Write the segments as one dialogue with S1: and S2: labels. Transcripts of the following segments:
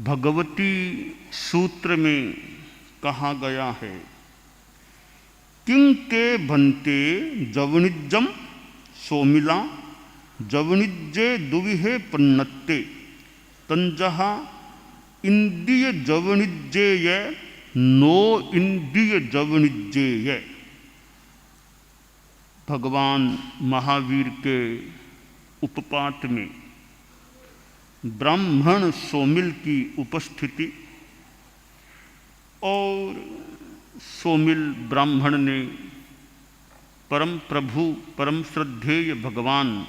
S1: भगवती सूत्र में कहा गया है, किं ते भन्ते जवनिज्जम सोमिला जवनिज्जे दुविहे पन्नत्ते तंजहा इंद्रिय जवनिज्जेय नो इंद्रिय जवनिज्जेय। भगवान महावीर के उपपात में ब्राह्मण सोमिल की उपस्थिति और सोमिल ब्राह्मण ने परम प्रभु परम श्रद्धेय भगवान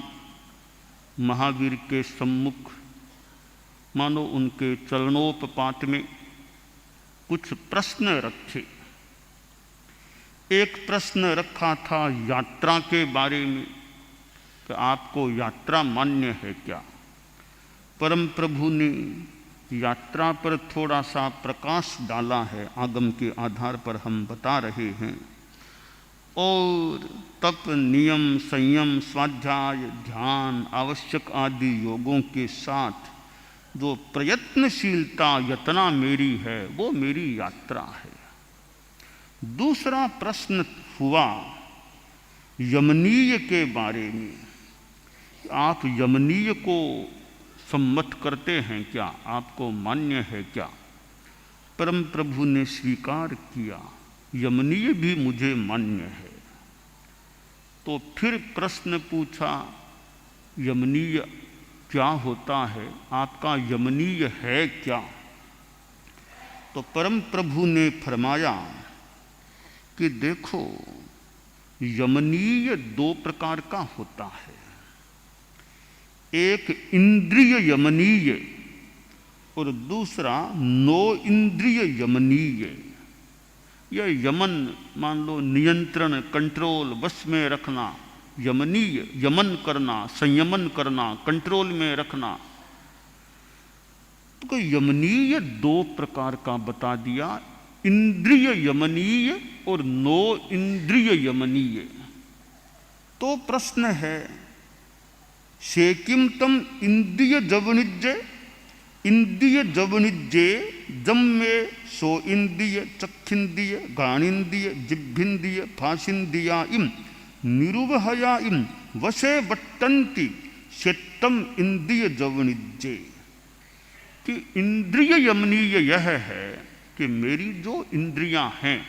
S1: महावीर के सम्मुख मानो उनके चरणोपपात में कुछ प्रश्न रखे। एक प्रश्न रखा था यात्रा के बारे में कि आपको यात्रा मान्य है क्या। परम प्रभु ने यात्रा पर थोड़ा सा प्रकाश डाला है, आगम के आधार पर हम बता रहे हैं। और तप, नियम, संयम, स्वाध्याय, ध्यान आवश्यक आदि योगों के साथ जो प्रयत्नशीलता यतना मेरी है वो मेरी यात्रा है। दूसरा प्रश्न हुआ यमनीय के बारे में, आप यमनीय को सम्मत करते हैं क्या, आपको मान्य है क्या। परम प्रभु ने स्वीकार किया, यमनीय भी मुझे मान्य है। तो फिर प्रश्न पूछा, यमनीय क्या होता है, आपका यमनीय है क्या। तो परम प्रभु ने फरमाया कि देखो, यमनीय दो प्रकार का होता है। एक इंद्रिय यमनीय और दूसरा नो इंद्रिय यमनीय। यह यमन मान लो नियंत्रण, कंट्रोल, वश में रखना, यमनीय यमन करना, संयमन करना, कंट्रोल में रखना। तो यमनीय दो प्रकार का बता दिया, इंद्रिय यमनीय और नो इंद्रिय यमनीय। तो प्रश्न है, शेकिम तम इंद्रिय जवनिज्जे, इंद्रिय जवनिज्जे जम्मे सो इंद्रिय चक्षिंद्रिय घाणिंद्रिय जिभ्भिंद्रिय फासिंद्रिया इम निरुवहया इम वशे बट्टन्ति शेत्तम इंद्रिय जवनिज्जे। कि इंद्रिय यमनीय यह है कि मेरी जो इंद्रियां हैं,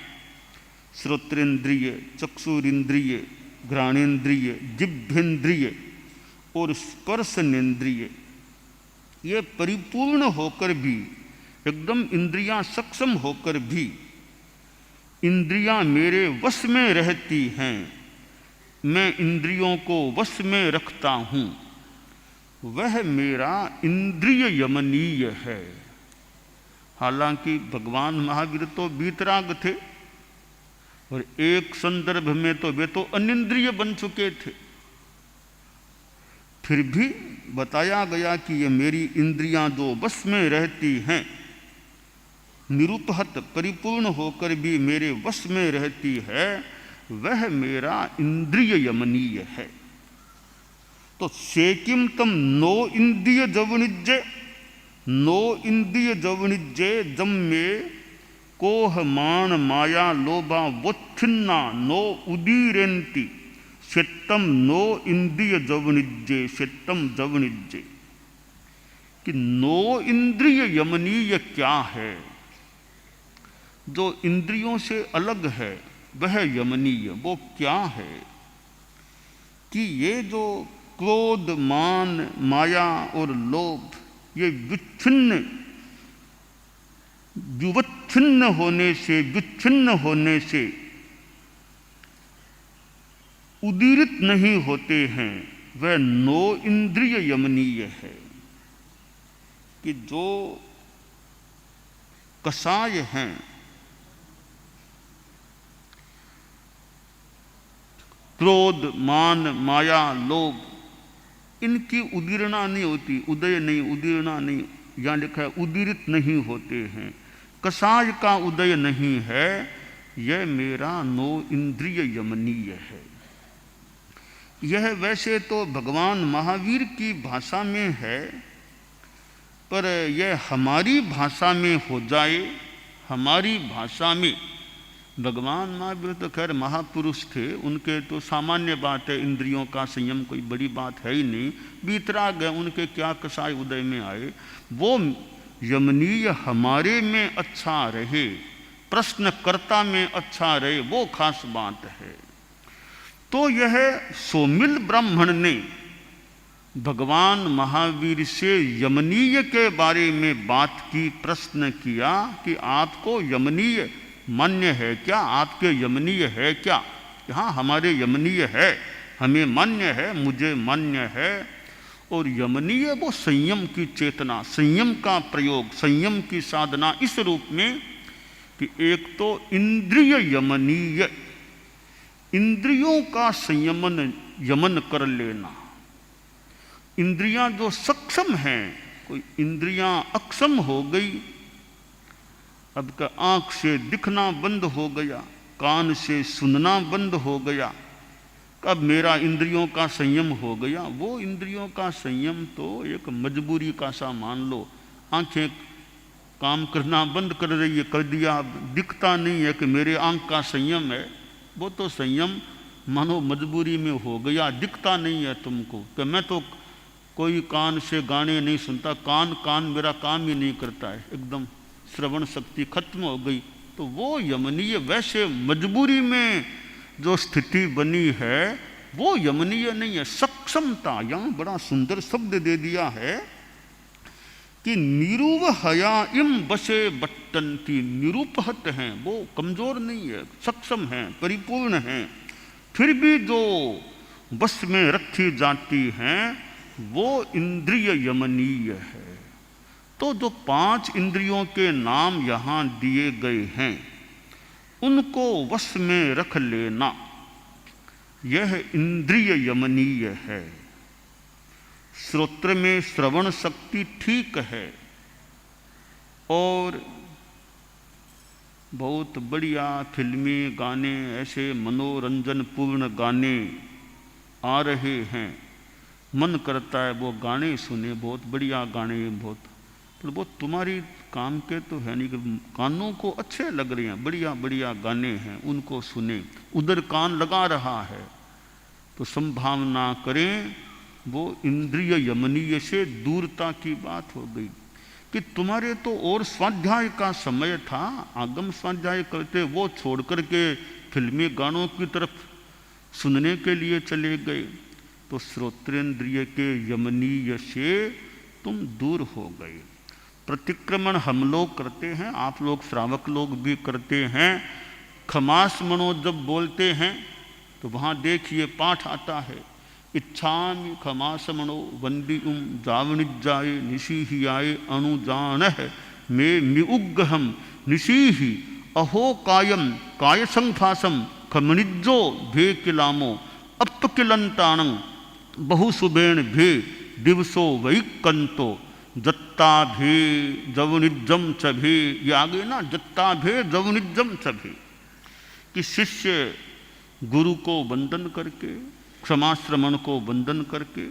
S1: श्रोत्रेंद्रिय, चक्षुरेंद्रिय, घ्राणेन्द्रिय, जिभ्येन्द्रिय और स्पर्शनेन्द्रिय, ये परिपूर्ण होकर भी, एकदम इंद्रियां सक्षम होकर भी इंद्रियां मेरे वश में रहती हैं, मैं इंद्रियों को वश में रखता हूं, वह मेरा इंद्रिय यमनीय है। हालांकि भगवान महावीर तो वीतराग थे और एक संदर्भ में तो वे तो अनिंद्रिय बन चुके थे। फिर भी बताया गया कि ये मेरी इंद्रियां जो वश में रहती हैं, निरुपहत परिपूर्ण होकर भी मेरे वश में रहती है, वह मेरा इंद्रिय यमनीय है। तो शेकिम तम नो इंद्रिय जवनिज्जे, नो इंद्रिय जवनिज्जे जम्मे कोह मान माया लोभा वोच्छिन्ना नो उदीरेन्ति शेत्तम नो इंद्रिय जवनिज्जे शेत्तम जवनिज्जे। कि नो इंद्रिय यमनीय क्या है, जो इंद्रियों से अलग है वह यमनीय वो क्या है। कि ये जो क्रोध, मान, माया और लोभ, ये विच्छिन्न, विवच्छिन्न होने से, विच्छिन्न होने से उदीरित नहीं होते हैं, वह नो इंद्रिय यमनीय है। कि जो कषाय हैं, क्रोध, मान, माया, लोभ, इनकी उदीरणा नहीं होती, उदय नहीं, उदीरणा नहीं, यहाँ लिखा है उदीरित नहीं होते हैं, कषाय का उदय नहीं है, यह मेरा नो इंद्रिय यमनीय है। यह वैसे तो भगवान महावीर की भाषा में है, पर यह हमारी भाषा में हो जाए, हमारी भाषा में। भगवान महावीर तो खैर महापुरुष थे, उनके तो सामान्य बात है, इंद्रियों का संयम कोई बड़ी बात है ही नहीं, बीतराग है, उनके क्या कसाय उदय में आए। वो यमनीय हमारे में अच्छा रहे, प्रश्नकर्ता में अच्छा रहे, वो खास बात है। तो यह सोमिल ब्राह्मण ने भगवान महावीर से यमनीय के बारे में बात की, प्रश्न किया कि आपको यमनीय मान्य है क्या, आपके यमनीय है क्या? हाँ, हमारे यमनीय है, हमें मान्य है, मुझे मान्य है। और यमनीय वो संयम की चेतना, संयम का प्रयोग, संयम की साधना इस रूप में कि एक तो इंद्रिय यमनीय, इंद्रियों का संयमन यमन कर लेना। इंद्रियां जो सक्षम हैं, कोई इंद्रियां अक्षम हो गई, अब का आंख से दिखना बंद हो गया, कान से सुनना बंद हो गया, अब मेरा इंद्रियों का संयम हो गया। वो इंद्रियों का संयम तो एक मजबूरी का सा मान लो, आंखें काम करना बंद कर रही है, कर दिया, दिखता नहीं है कि मेरे आंख का संयम है, वो तो संयम मानो मजबूरी में हो गया, दिखता नहीं है तुमको कि मैं तो कोई कान से गाने नहीं सुनता, कान मेरा काम ही नहीं करता है, एकदम श्रवण शक्ति खत्म हो गई। तो वो यमनीय, वैसे मजबूरी में जो स्थिति बनी है वो यमनीय नहीं है, सक्षमता। यहाँ बड़ा सुंदर शब्द दे दिया है कि निरूव हया इम बसे बट्टंती, निरूपहत हैं, वो कमजोर नहीं है, सक्षम हैं, परिपूर्ण हैं, फिर भी जो बस में रखी जाती हैं वो इंद्रिय यमनीय है। तो जो 5 इंद्रियों के नाम यहाँ दिए गए हैं उनको वश में रख लेना, यह इंद्रिय यमनीय है। श्रोत्र में श्रवण शक्ति ठीक है और बहुत बढ़िया फिल्मी गाने, ऐसे मनोरंजन पूर्ण गाने आ रहे हैं, मन करता है वो गाने सुने, बहुत बढ़िया गाने, बहुत, पर वो तुम्हारी काम के तो है नहीं कि कानों को अच्छे लग रहे हैं, बढ़िया बढ़िया गाने हैं, उनको सुने, उधर कान लगा रहा है, तो संभावना करें वो इंद्रिय यमनीय से दूरता की बात हो गई कि तुम्हारे तो और स्वाध्याय का समय था, आगम स्वाध्याय करते, वो छोड़ करके फिल्मी गानों की तरफ सुनने के लिए चले गए। तो श्रोत्रेंद्रिय के यमनीय से तुम दूर हो गए। प्रतिक्रमण हम लोग करते हैं, आप लोग श्रावक लोग भी करते हैं। खमास मनो जब बोलते हैं तो वहाँ देखिए पाठ आता है, इच्छामि खमास मनो वंदी जावनिजाए निशीहियाए अनुजानह मे मिउग्गहम निशीहि अहो कायम काय संभासम खमनिज्जो भे किलामो अपकिलंताणं बहुसुबेण भे दिवसो वैकंतो जत्ता भे जवनिज्जम च भे, ये आगे ना, जत्ता भे जवनिज्जम च भे, कि शिष्य गुरु को वंदन करके, क्षमाश्रमण को वंदन करके,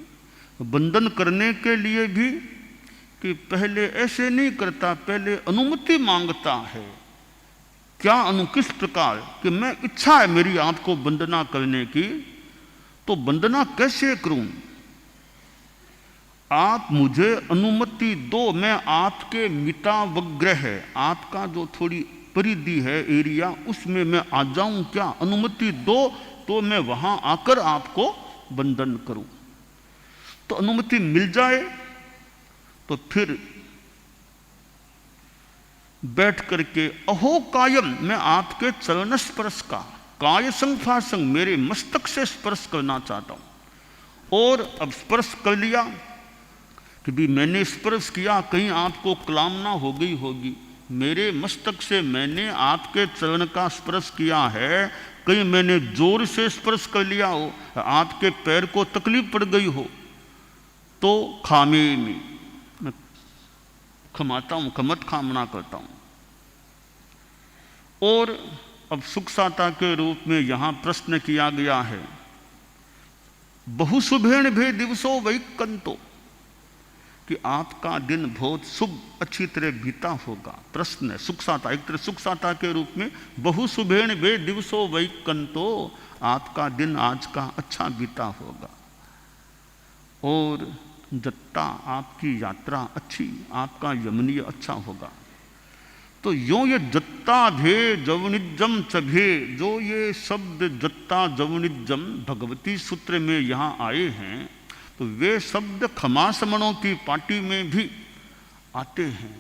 S1: वंदन करने के लिए भी कि पहले ऐसे नहीं करता, पहले अनुमति मांगता है। क्या किस प्रकार कि मैं, इच्छा है मेरी आपको वंदना करने की, तो वंदना कैसे करूं? आप मुझे अनुमति दो, मैं आपके मितावग्रह, आपका जो थोड़ी परिधि है, एरिया, उसमें मैं आ जाऊं क्या? अनुमति दो तो मैं वहां आकर आपको वंदन करूं। तो अनुमति मिल जाए तो फिर बैठ करके अहो कायम, मैं आपके चरण स्पर्श का, काय संभासंग, मेरे मस्तक से स्पर्श करना चाहता हूं। और अब स्पर्श कर लिया कि भी मैंने स्पर्श किया, कहीं आपको क्लामना हो गई होगी, मेरे मस्तक से मैंने आपके चरण का स्पर्श किया है, कहीं मैंने जोर से स्पर्श कर लिया हो, आपके पैर को तकलीफ पड़ गई हो, तो खामे में मैं खमाता हूं, खमत कामना करता हूं। और अब सुखसाता के रूप में यहां प्रश्न किया गया है, बहुसुभेण भे दिवसो वैकंतो, कि आपका दिन बहुत शुभ अच्छी तरह बीता होगा। प्रश्न है सुख साता, एक तरह सुख साता के रूप में बहु शुभेण वे दिवसो वैकंतो, आपका दिन आज का अच्छा बीता होगा। और जत्ता आपकी यात्रा अच्छी, आपका यमनीय अच्छा होगा। तो यो ये जत्ता भे जवनिजम चभे, जो ये शब्द जत्ता जवनिजम भगवती सूत्र में यहाँ आए हैं, तो वे शब्द खमासमणों की पार्टी में भी आते हैं।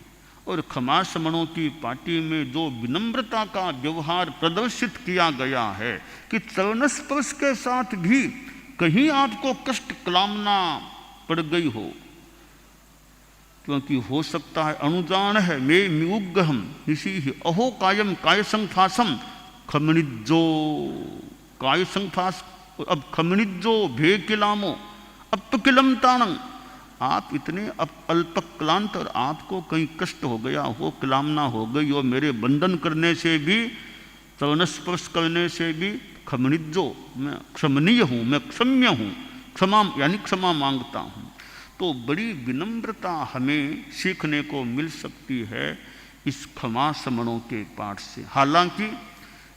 S1: और खमासमणों की पार्टी में जो विनम्रता का व्यवहार प्रदर्शित किया गया है कि चरण स्पर्श के साथ भी कहीं आपको कष्ट कामना पड़ गई हो, क्योंकि हो सकता है अनुजान है मे म्युग्गहम निशी अहो कायम काय संफासम खमनिजो, काय संफास अब खमनिजो भे किलामो अपकिलम ताणंग, आप इतने अल्पक्लांत और आपको कहीं कष्ट हो गया हो, किलामना हो गई हो, मेरे बंधन करने से भी, चरण स्पर्श करने से भी खमनिजो, मैं क्षमनीय हूँ, मैं क्षम्य हूँ, क्षमा यानी क्षमा मांगता हूँ। तो बड़ी विनम्रता हमें सीखने को मिल सकती है इस क्षमा समणों के पाठ से। हालांकि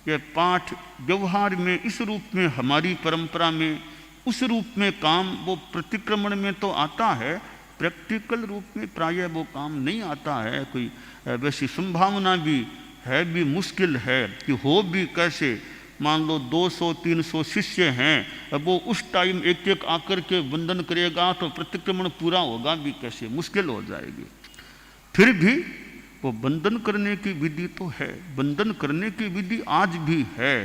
S1: यह पाठ व्यवहार में इस रूप में हमारी परंपरा में उस रूप में काम वो प्रतिक्रमण में तो आता है, प्रैक्टिकल रूप में प्रायः वो काम नहीं आता है। कोई वैसी संभावना भी है, भी मुश्किल है कि हो भी कैसे। मान लो 200-300 शिष्य हैं, अब वो उस टाइम एक एक आकर के वंदन करेगा तो प्रतिक्रमण पूरा होगा भी कैसे, मुश्किल हो जाएगी। फिर भी वो वंदन करने की विधि तो है, वंदन करने की विधि आज भी है।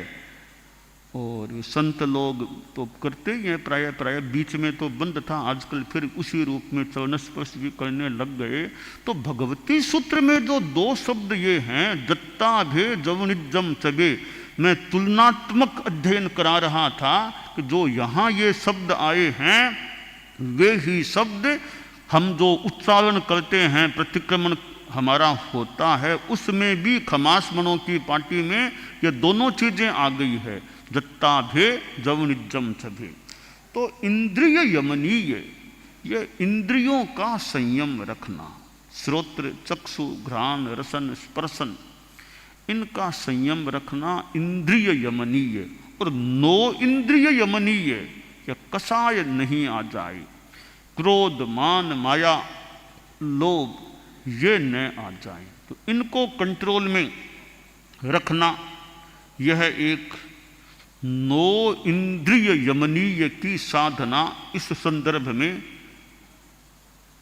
S1: और संत लोग तो करते ही हैं प्राय बीच में तो बंद था, आजकल फिर उसी रूप में चरण स्पर्श भी करने लग गए। तो भगवती सूत्र में जो दो शब्द ये हैं, जत्ता भे जवनिजम चबे, मैं तुलनात्मक अध्ययन करा रहा था कि जो यहाँ ये शब्द आए हैं वे ही शब्द हम जो उच्चारण करते हैं, प्रतिक्रमण हमारा होता है, उसमें भी खमासमणों की पार्टी में ये दोनों चीजें आ गई है, जत्ता भे जवनिजम छभे। तो इंद्रिय यमनीय, ये इंद्रियों का संयम रखना, श्रोत्र चक्षु घ्राण रसन स्पर्शन, इनका संयम रखना इंद्रिय यमनीय। और नो इंद्रिय यमनीय, या कसाय नहीं आ जाए, क्रोध मान माया लोभ ये न आ जाए। तो इनको कंट्रोल में रखना, यह एक नो इंद्रिय यमनीय की साधना इस संदर्भ में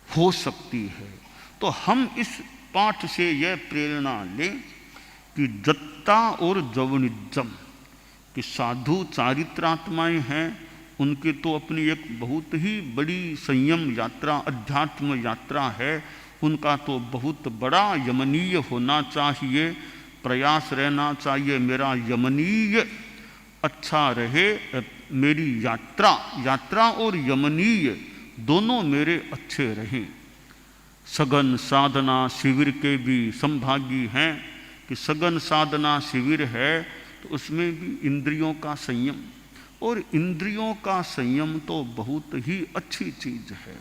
S1: हो सकती है। तो हम इस पाठ से यह प्रेरणा लें कि जत्ता और जवनिजम कि साधु चारित्रात्माएं हैं, उनकी तो अपनी एक बहुत ही बड़ी संयम यात्रा, अध्यात्म यात्रा है, उनका तो बहुत बड़ा यमनीय होना चाहिए, प्रयास रहना चाहिए मेरा यमनीय अच्छा रहे, मेरी यात्रा और यमनीय दोनों मेरे अच्छे रहें। सघन साधना शिविर के भी संभागी हैं कि सघन साधना शिविर है तो उसमें भी इंद्रियों का संयम, और इंद्रियों का संयम तो बहुत ही अच्छी चीज है।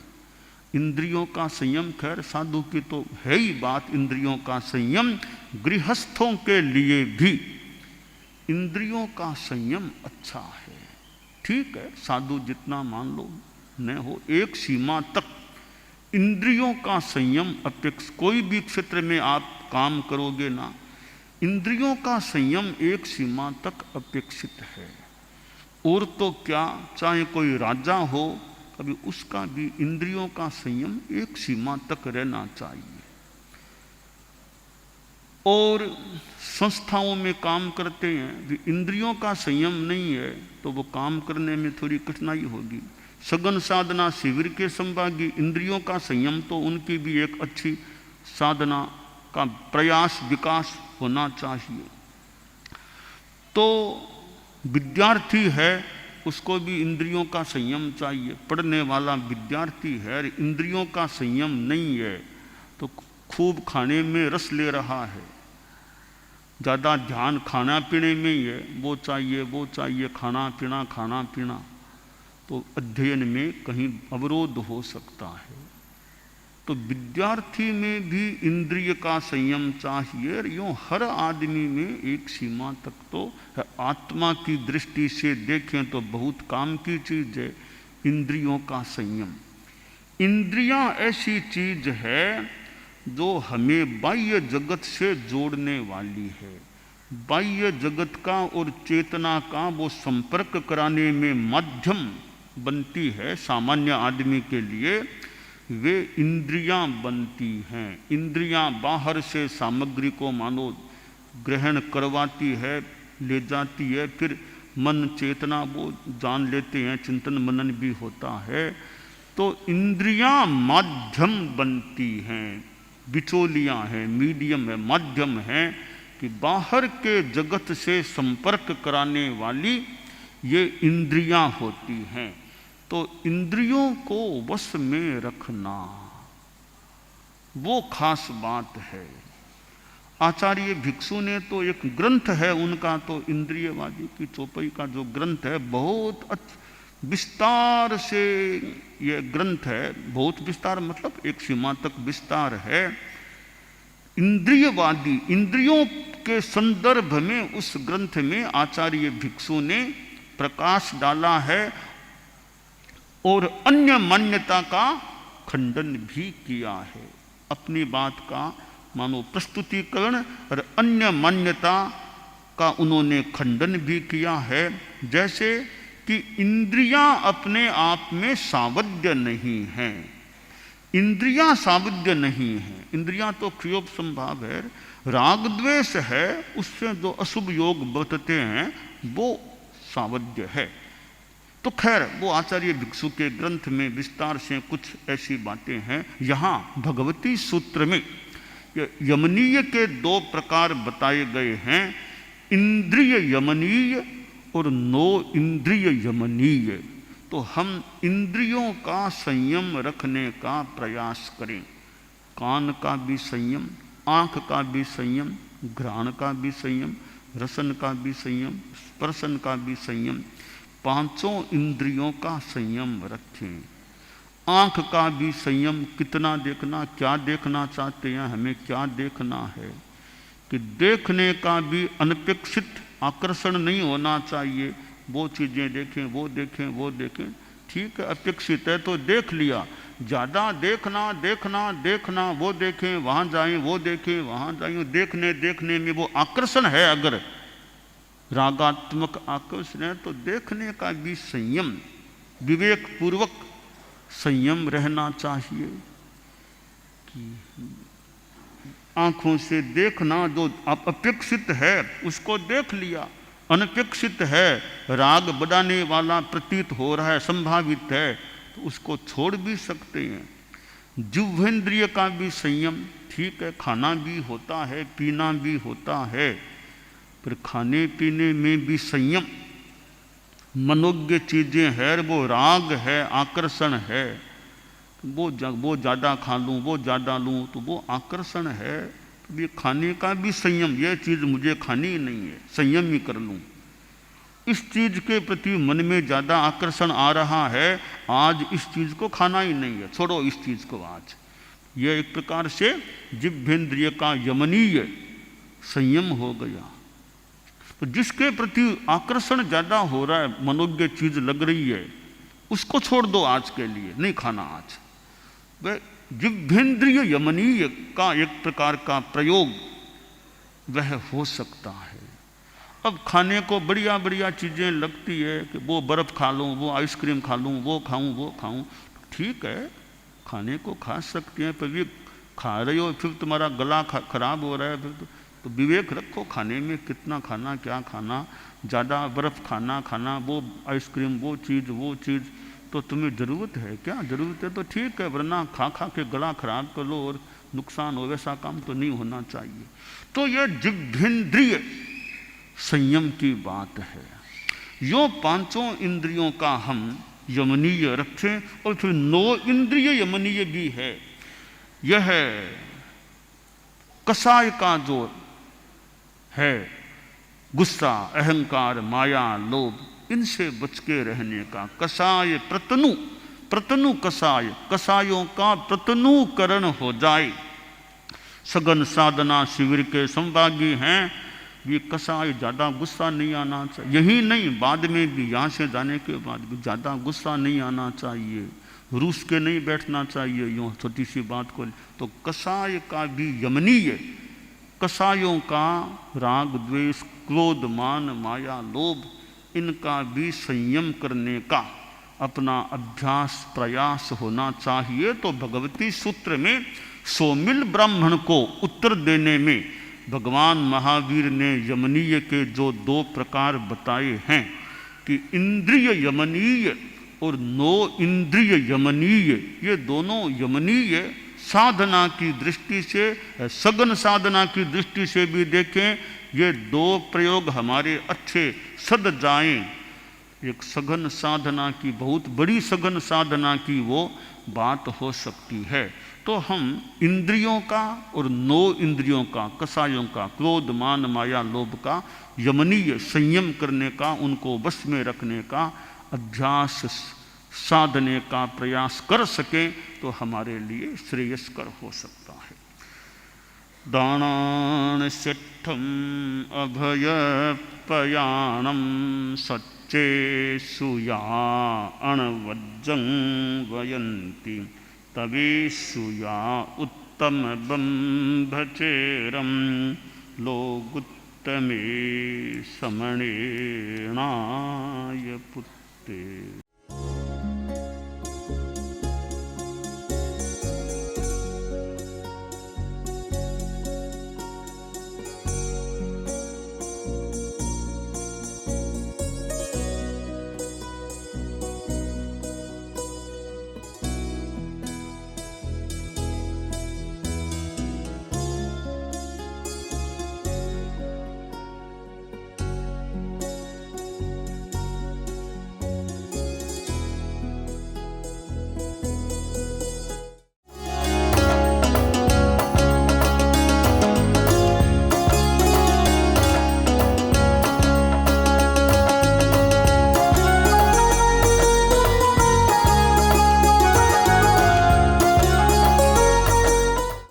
S1: इंद्रियों का संयम खैर साधु की तो है ही बात, इंद्रियों का संयम गृहस्थों के लिए भी इंद्रियों का संयम अच्छा है। ठीक है, साधु जितना मान लो न हो, एक सीमा तक इंद्रियों का संयम अपेक्ष, कोई भी क्षेत्र में आप काम करोगे ना, इंद्रियों का संयम एक सीमा तक अपेक्षित है। और तो क्या, चाहे कोई राजा हो, कभी उसका भी इंद्रियों का संयम एक सीमा तक रहना चाहिए। और संस्थाओं में काम करते हैं भी इंद्रियों का संयम नहीं है तो वो काम करने में थोड़ी कठिनाई होगी। सघन साधना शिविर के संभागी इंद्रियों का संयम तो उनकी भी एक अच्छी साधना का प्रयास विकास होना चाहिए। तो विद्यार्थी है उसको भी इंद्रियों का संयम चाहिए, पढ़ने वाला विद्यार्थी है इंद्रियों का संयम नहीं है तो खूब खाने में रस ले रहा है, ज़्यादा ध्यान खाना पीने में ही है, वो चाहिए खाना पीना, तो अध्ययन में कहीं अवरोध हो सकता है। तो विद्यार्थी में भी इंद्रिय का संयम चाहिए। यूँ हर आदमी में एक सीमा तक तो है। आत्मा की दृष्टि से देखें तो बहुत काम की चीज़ है इंद्रियों का संयम। इंद्रियां ऐसी चीज है जो हमें बाह्य जगत से जोड़ने वाली है। बाह्य जगत का और चेतना का वो संपर्क कराने में माध्यम बनती है। सामान्य आदमी के लिए वे इंद्रियां बनती हैं। इंद्रियां बाहर से सामग्री को मानो ग्रहण करवाती है, ले जाती है, फिर मन चेतना वो जान लेते हैं, चिंतन मनन भी होता है। तो इंद्रियां माध्यम बनती हैं, बिचौलियां हैं, मीडियम है, माध्यम है कि बाहर के जगत से संपर्क कराने वाली ये इंद्रियां होती हैं। तो इंद्रियों को वश में रखना वो खास बात है। आचार्य भिक्षु ने तो एक ग्रंथ है उनका, तो इंद्रियवादी की चौपाई का जो ग्रंथ है बहुत विस्तार से ये ग्रंथ है। बहुत विस्तार मतलब एक सीमा तक विस्तार है। इंद्रियवादी इंद्रियों के संदर्भ में उस ग्रंथ में आचार्य भिक्षु ने प्रकाश डाला है और अन्य मान्यता का खंडन भी किया है। अपनी बात का मानो प्रस्तुतिकरण और अन्य मान्यता का उन्होंने खंडन भी किया है। जैसे कि इंद्रियां अपने आप में सावध्य नहीं हैं। इंद्रियां सावध्य नहीं हैं। इंद्रियां तो क्रियोप संभाव है। राग द्वेष है, उससे जो अशुभ योग बरतते हैं वो सावध्य है। तो खैर वो आचार्य भिक्षु के ग्रंथ में विस्तार से कुछ ऐसी बातें हैं। यहाँ भगवती सूत्र में यमनीय के दो प्रकार बताए गए हैं, इंद्रिय यमनीय और नो इंद्रिय यमनीय। तो हम इंद्रियों का संयम रखने का प्रयास करें। कान का भी संयम, आँख का भी संयम, घ्राण का भी संयम, रसन का भी संयम, स्पर्शन का भी संयम, पांचों इंद्रियों का संयम रखें। आँख का भी संयम, कितना देखना, क्या देखना चाहते हैं, हमें क्या देखना है, कि देखने का भी अनपेक्षित आकर्षण नहीं होना चाहिए। वो चीज़ें देखें, वो देखें, वो देखें, ठीक है, अपेक्षित है तो देख लिया। ज़्यादा देखना देखना देखना, वो देखें, वहाँ जाएं, वो देखें, वहाँ जाएं, देखने देखने में वो आकर्षण है, अगर रागात्मक आकर्षण है तो देखने का भी संयम, विवेक पूर्वक संयम रहना चाहिए। कि आँखों से देखना जो अपेक्षित है उसको देख लिया, अनपेक्षित है, राग बढ़ाने वाला प्रतीत हो रहा है, संभावित है, तो उसको छोड़ भी सकते हैं। जिह्वेंद्रिय का भी संयम, ठीक है, खाना भी होता है, पीना भी होता है, फिर खाने पीने में भी संयम। मनोज्ञ चीज़ें हैं, वो राग है, आकर्षण है, वो ज़्यादा खा लूँ, वो ज़्यादा लूँ, तो वो आकर्षण है। तो ये खाने का भी संयम, ये चीज़ मुझे खानी ही नहीं है, संयम ही कर लूँ। इस चीज़ के प्रति मन में ज़्यादा आकर्षण आ रहा है, आज इस चीज़ को खाना ही नहीं है, छोड़ो इस चीज़ को आज। यह एक प्रकार से जिह्वेंद्रिय का यमनीय संयम हो गया। तो जिसके प्रति आकर्षण ज़्यादा हो रहा है, मनोज्ञ चीज़ लग रही है, उसको छोड़ दो आज के लिए, नहीं खाना आज। वह जिह्वेंद्रिय यमनीय का एक प्रकार का प्रयोग वह हो सकता है। अब खाने को बढ़िया बढ़िया चीज़ें लगती है कि वो बर्फ़ खा लूँ, वो आइसक्रीम खा लूँ, वो खाऊँ, वो खाऊँ, ठीक है, खाने को खा सकते हैं, पर ये खा रहे हो फिर तुम्हारा गला खराब हो रहा है, फिर तो विवेक रखो, खाने में कितना खाना, क्या खाना, ज़्यादा बर्फ़ खाना, वो आइसक्रीम, वो चीज़ तो तुम्हें ज़रूरत है क्या? ज़रूरत है तो ठीक है, वरना खा के गला खराब कर लो और नुकसान हो, वैसा काम तो नहीं होना चाहिए। तो यह जिह्वेंद्रिय संयम की बात है। यो पांचों इंद्रियों का हम यमनीय रखें। और फिर नो इंद्रिय यमनीय भी है। यह कसाय का जो है, गुस्सा, अहंकार, माया, लोभ, इनसे बच के रहने का, कसाय प्रतनु प्रतनु कसाय, कसायों का प्रतनुकरण हो जाए। सघन साधना शिविर के संभागी हैं, ये कसाय ज़्यादा गुस्सा नहीं आना चाहिए। यही नहीं, बाद में भी, यहाँ से जाने के बाद भी ज़्यादा गुस्सा नहीं आना चाहिए, रूस के नहीं बैठना चाहिए यूँ छोटी सी बात को। तो कसाय का भी यमनीय, कसायों का राग द्वेष क्रोध मान माया लोभ, इनका भी संयम करने का अपना अभ्यास प्रयास होना चाहिए। तो भगवती सूत्र में सोमिल ब्राह्मण को उत्तर देने में भगवान महावीर ने यमनीय के जो 2 प्रकार बताए हैं कि इंद्रिय यमनीय और नो इंद्रिय यमनीय, ये दोनों यमनीय साधना की दृष्टि से, सघन साधना की दृष्टि से भी देखें, ये 2 प्रयोग हमारे अच्छे सद जाएं। एक सघन साधना की, बहुत बड़ी सघन साधना की वो बात हो सकती है। तो हम इंद्रियों का और नो इंद्रियों का, कसायों का, क्रोध मान माया लोभ का यमनीय संयम करने का, उनको वश में रखने का अभ्यास साधने का प्रयास कर सकें तो हमारे लिए श्रेयस्कर हो सकता है। दानान सिद्धम अभय पयाणम सच्चे सुया अणवज्जं वयंती तवेशुया उत्तम बंभचेरम लोगुत्तमे समणेणाय पुत्ते।